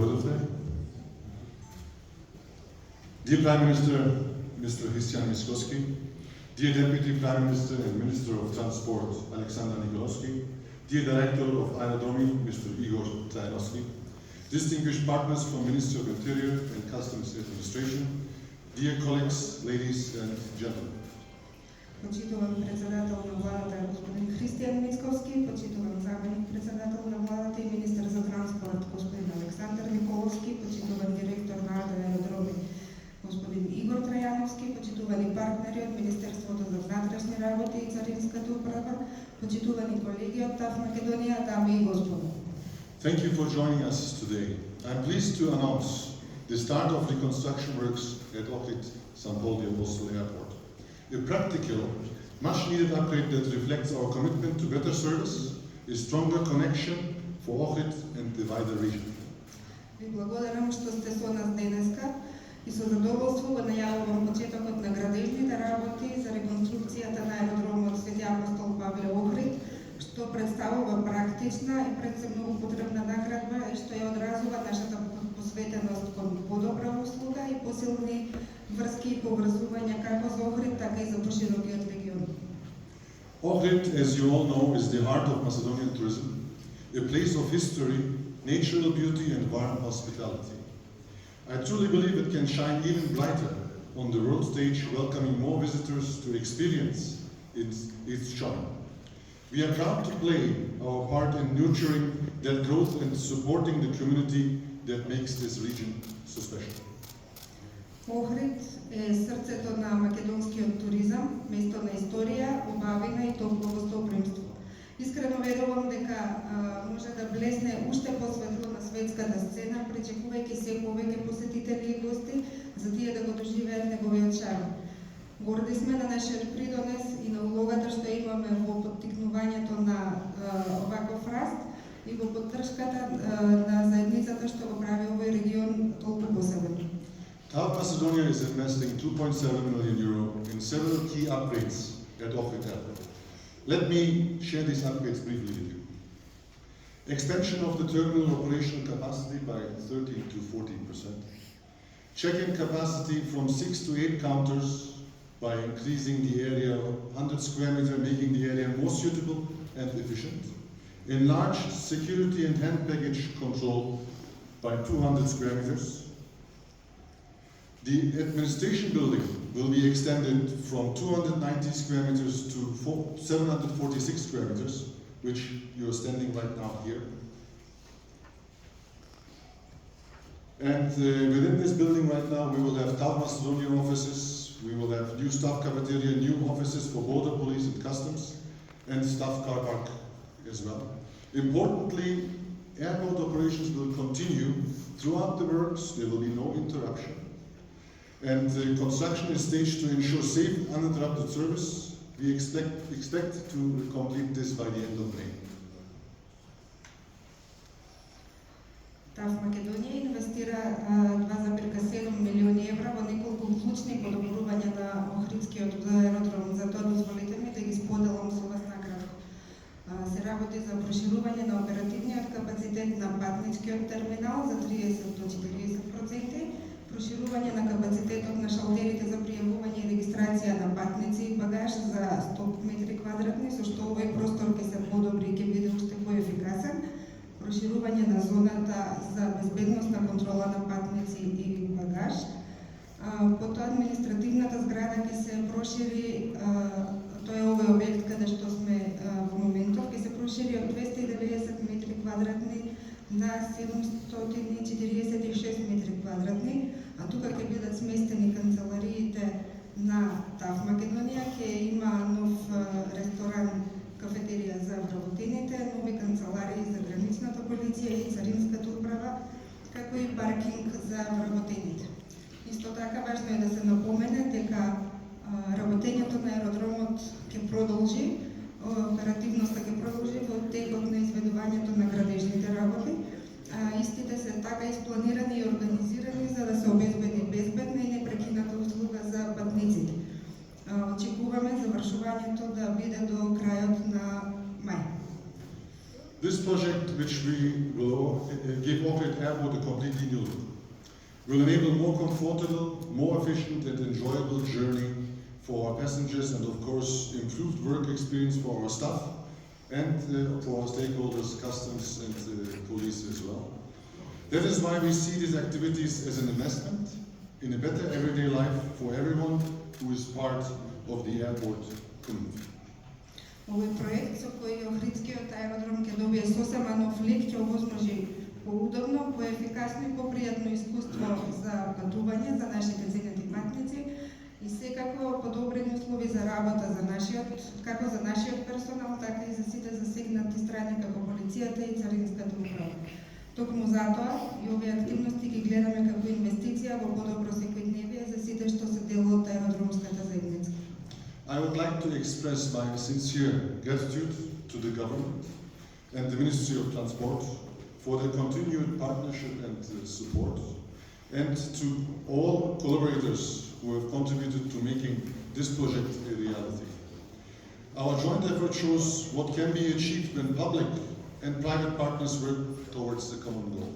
Добродошли. Dear Prime Minister, Mr. Christian Miskolski, dear Deputy Prime Minister and Minister of Transport, Alexander Nikolovsky, dear Director of Aerodromy, Mr. Igor Trajanovsky, distinguished partners from Ministry of Interior and Customs Administration, dear colleagues, ladies and gentlemen. Почитуван председател на владата господин Христијан Мицковски, почитуван заменик председател на владата и министер за транспорт господин Александър Николовски, почитуван директор на Аеродроми господин Игор Трајановски, почитувани партнери од Министерството за внатрешни работи и Царинската управа, почитувани колеги од ТАФ Македонија, дами и господа. Thank you for joining us today. I'm pleased to announce the start of reconstruction works at Ohrid Sampoldi Apostol Airport. A practical, much-needed upgrade that reflects our commitment to better service, a stronger connection for Ohrid and the wider region. Ви благодарам што сте со нас денеска и со задоволство го најавувам почетокот на градежните работи за реконструкцијата на аеродромот Свети Апостол Павле Охрид, што представува практична и предсебно употребна наградба и што ја одразува нашата посветеност кон подобра услуга и посилни врски и поврзувања како за Охрид, така и за поширокиот регион. Ohrid, as you all know, is the heart of Macedonian tourism, a place of history, natural beauty and warm hospitality. I truly believe it can shine even brighter on the world stage, welcoming more visitors to experience its charm. We are proud to play our part in nurturing that growth and supporting the community that makes this region so special. Охрид е срцето на македонскиот туризам, место на историја, убавина и топло гостопримство. Искрено верувам дека може да блесне уште посветло на светската сцена, причекувајќи се повеќе посетители и гости, за тие да го доживеат неговиот шарм. Горди сме на нашиот придонес и на улогата што имаме во поттикнувањето на оваков раст и во поддршката на заедницата што го прави овој регион толку посебен. TAV Macedonia is investing €2.7 million in several key upgrades at Ohrid Airport. Let me share these upgrades briefly with you. Expansion of the terminal operational capacity by 30 to 40%. Check-in capacity from 6 to 8 counters by increasing the area 100 square meters, making the area more suitable and efficient. Enlarge security and hand baggage control by 200 square meters. The administration building will be extended from 290 square meters to 746 square meters, which you are standing right now here. And within this building right now, we will have TAV Macedonia offices, we will have new staff cafeteria, new offices for border police and customs, and staff car park as well. Importantly, airport operations will continue throughout the works, there will be no interruption. And the construction is staged to ensure safe, uninterrupted service. We expect to complete this by the end of May. ТАФ Македонија инвестира 2,7 милиони евра во неколку клучни подобрувања на Охридскиот аеродром. Затоа дозволите ми да ги споделам со вас накратко. Се работи за проширување на оперативниот капацитет на патничкиот терминал за 30 до 40%, проширување на капацитетот на шалтерите за пријавување и регистрација на патници и багаж за 100 метри квадратни, со што овој простор ќе се подобри и ќе биде уште поефикасен, проширување на зоната за безбедносна контрола на патници и багаж. Потоа административната зграда ќе се прошири, тоа е овој објект каде што сме во моментов, ќе се прошири од 290 метри квадратни на 746 метри квадратни, а тука ќе бидат сместени канцелариите на ТАФ Македонија, ќе има нов ресторан, кафетерија за вработените, нови канцеларии за граничната полиција и Царинската управа, како и паркинг за вработените. Исто така важно е да се напомене дека работењето на аеродромот ќе продолжи, оперативноста ќе продолжи во текот на изведувањето на градежните работи. Истите се така испланирани и организирани за да се обезбеди безбедна и непрекината услуга за патниците. Очекуваме завршувањето да биде до крајот на мај. This project, which we will give Ohrid Airport a completely new look, will enable more comfortable, more efficient and enjoyable journey for our passengers and of course improved work experience for our staff and for our stakeholders, customs and police as well. That is why we see these activities as an investment in a better everyday life for everyone who is part of the airport community. Овој проект со кој Охридскиот аеродром ќе добие сосема нов лик ќе овозможи поудобно, поефикасно и попријатно искуство за патување за нашите ценети патници и секако подобрени услови за работа за како за нашиот персонал, така и за сите засегнати страни како полицијата и царинската управа. Токму затоа и овие активности ги гледаме како инвестиција во подобро секојдневие за сите што се дел од аеродромската заедница. I would like to express my sincere gratitude to the government and the Ministry of Transport for their continued partnership and support, and to all collaborators who have contributed to making this project a reality. Our joint effort shows what can be achieved when public and private partners work towards the common goal.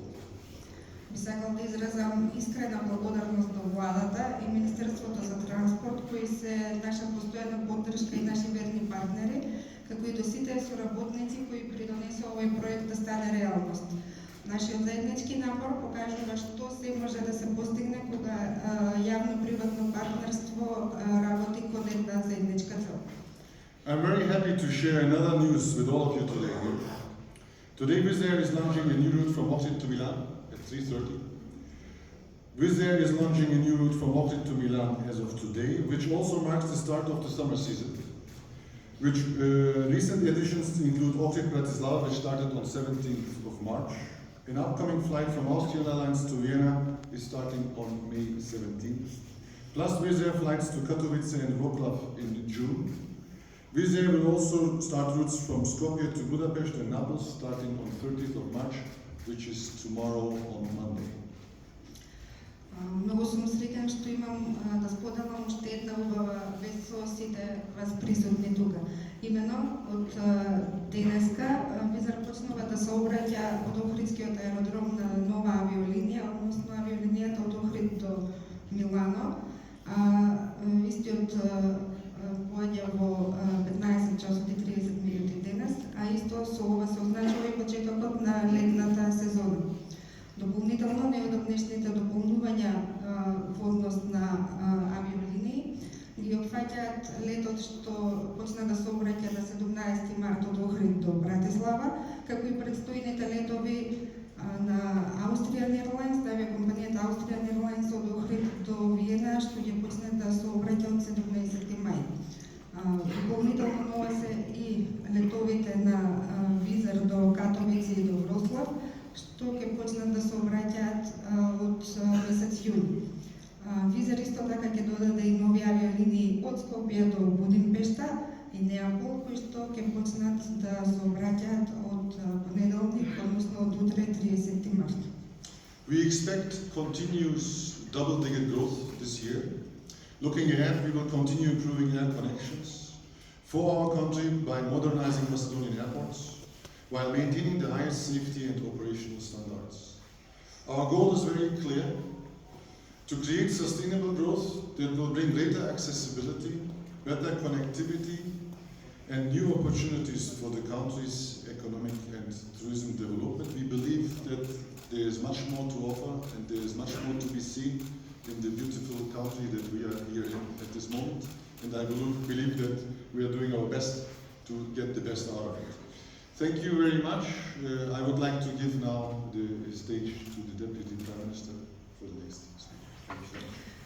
Би сакал да изразам искрена благодарност на владата и Министерството за транспорт, кои се наша постојана поддршка и наши верни партнери, како и до сите соработници кои придонесоа овој проект да стане реалност. Нашиот заеднички напор покажува што се може да се постигне кога јавно-приватно партнерство работи кон една заедничка цел. I'm very happy to share another news with all of you today. Today Wizz Air is launching a new route from Ohrid to Milan at 3:30. Wizz Air is launching a new route from Ohrid to Milan as of today, which also marks the start of the summer season. Which recent additions include Ohrid-Bratislava, which started on 17th of March. An upcoming flight from Austrian Airlines to Vienna is starting on May 17th. Plus Wizz Air flights to Katowice and Wrocław in June. Wizz Air will also start routes from Skopje to Budapest and Naples starting on 30th of March, which is tomorrow on Monday. Многу сум среќен што имам да споделам уште една убава вест со сите вас присутни тука. Имено од денеска Wizz Air почнува да сообраќа од Охридскиот аеродром на нова авиолинија, односно авиолинијата од Охрид до Милано. Истиот поаѓа во 15 часот и 30 минути денес, а исто со ова се означува и почетокот на летната сезона. Дополнително, неодамнешните дополнувања во однос на авиолинии ги опфаќаат летот што почна да сообраќа на 17 март од Охрид до Братислава, како и предстојните летови на Austrian Airlines, на авиокомпанијата Austrian Airlines од Охрид до Виена, што ќе почне да сообраќа од 17 мај. Дополнително нова се и летовите на Wizz Air до Катовици и до Вроцлав, што ќе почнат да сообраќаат од месец јуни. Wizz Air исто така ќе додаде и нови авиолинии од Скопје до Будимпешта и Неапол, кои што ќе почнат да сообраќаат од понеделник, односно од утре 30 март. We expect continuous double-digit growth this year. Looking ahead, we will continue improving air connections for our country by modernizing Macedonian airports, while maintaining the highest safety and operational standards. Our goal is very clear: to create sustainable growth that will bring greater accessibility, better connectivity, and new opportunities for the country's economic and tourism development. We believe that there is much more to offer and there is much more to be seen in the beautiful country that we are here in at this moment. And I believe that we are doing our best to get the best out of it. Thank you very much. I would like to give now the stage to the Deputy Prime Minister for the next speech. Thank you.